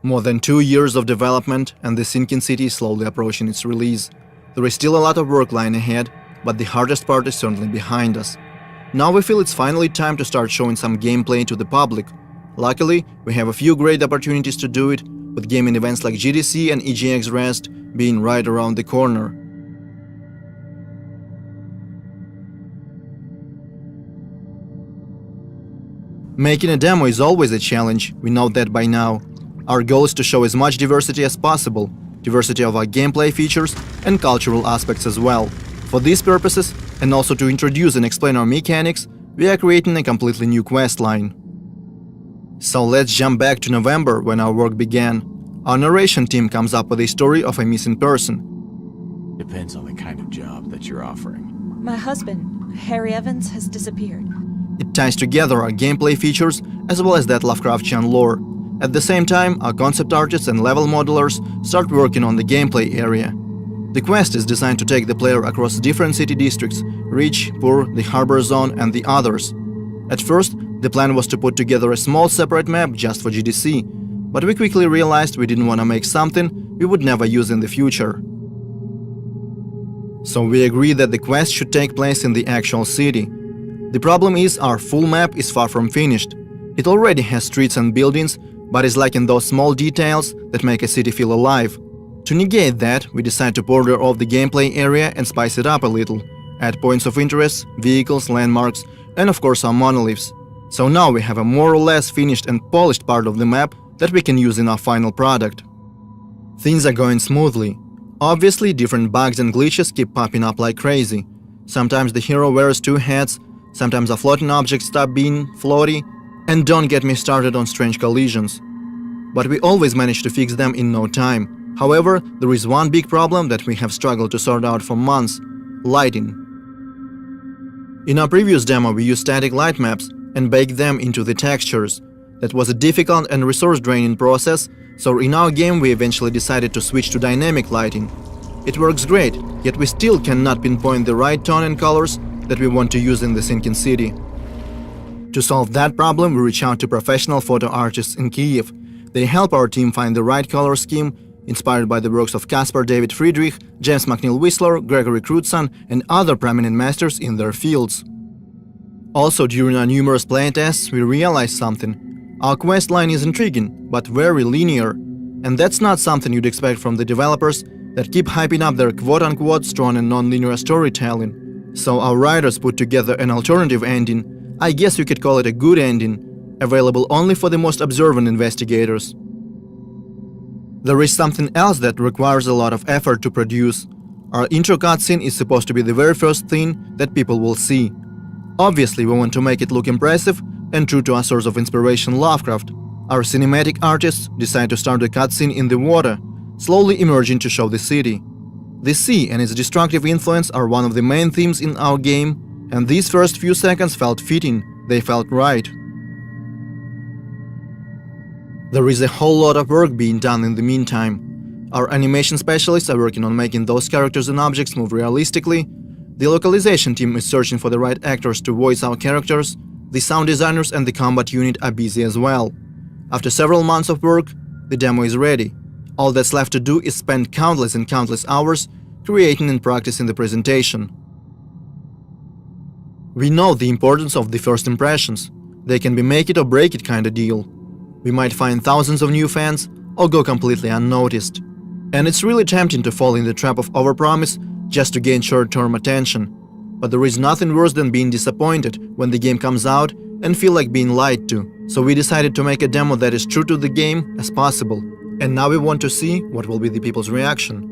More than 2 years of development and the sinking city is slowly approaching its release. There is still a lot of work lying ahead, but the hardest part is certainly behind us. Now we feel it's finally time to start showing some gameplay to the public. Luckily, we have a few great opportunities to do it, with gaming events like GDC and EGX Rest being right around the corner. Making a demo is always a challenge, we know that by now. Our goal is to show as much diversity as possible, diversity of our gameplay features and cultural aspects as well. For these purposes, and also to introduce and explain our mechanics, we are creating a completely new quest line. So let's jump back to November when our work began. Our narration team comes up with a story of a missing person. Depends on the kind of job that you're offering. My husband, Harry Evans, has disappeared. It ties together our gameplay features as well as that Lovecraftian lore. At the same time, our concept artists and level modelers start working on the gameplay area. The quest is designed to take the player across different city districts: Rich, Poor, the Harbor Zone and the others. At first, the plan was to put together a small separate map just for GDC, but we quickly realized we didn't want to make something we would never use in the future. So we agreed that the quest should take place in the actual city. The problem is our full map is far from finished. It already has streets and buildings, but is lacking those small details that make a city feel alive. To negate that, we decide to border off the gameplay area and spice it up a little, add points of interest, vehicles, landmarks, and of course our monoliths. So now we have a more or less finished and polished part of the map that we can use in our final product. Things are going smoothly. Obviously, different bugs and glitches keep popping up like crazy. Sometimes the hero wears two hats, sometimes a floating object stop being floaty, and don't get me started on strange collisions. But we always manage to fix them in no time. However, there is one big problem that we have struggled to sort out for months: lighting. In our previous demo we used static light maps and baked them into the textures. That was a difficult and resource-draining process, so in our game we eventually decided to switch to dynamic lighting. It works great, yet we still cannot pinpoint the right tone and colors that we want to use in the sinking city. To solve that problem, we reach out to professional photo artists in Kiev. They help our team find the right color scheme, inspired by the works of Caspar David Friedrich, James McNeill Whistler, Gregory Crutzen, and other prominent masters in their fields. Also, during our numerous playtests, we realized something. Our quest line is intriguing, but very linear. And that's not something you'd expect from the developers that keep hyping up their quote-unquote strong and non-linear storytelling. So our writers put together an alternative ending. I guess you could call it a good ending, available only for the most observant investigators. There is something else that requires a lot of effort to produce. Our intro cutscene is supposed to be the very first thing that people will see. Obviously, we want to make it look impressive and true to our source of inspiration, Lovecraft. Our cinematic artists decide to start the cutscene in the water, slowly emerging to show the city. The sea and its destructive influence are one of the main themes in our game, and these first few seconds felt fitting, they felt right. There is a whole lot of work being done in the meantime. Our animation specialists are working on making those characters and objects move realistically. The localization team is searching for the right actors to voice our characters. The sound designers and the combat unit are busy as well. After several months of work, the demo is ready. All that's left to do is spend countless and countless hours creating and practicing the presentation. We know the importance of the first impressions. They can be make it or break it kind of deal. We might find thousands of new fans or go completely unnoticed. And it's really tempting to fall in the trap of overpromise just to gain short-term attention. But there is nothing worse than being disappointed when the game comes out and feel like being lied to. So we decided to make a demo that is true to the game as possible. And now we want to see what will be the people's reaction.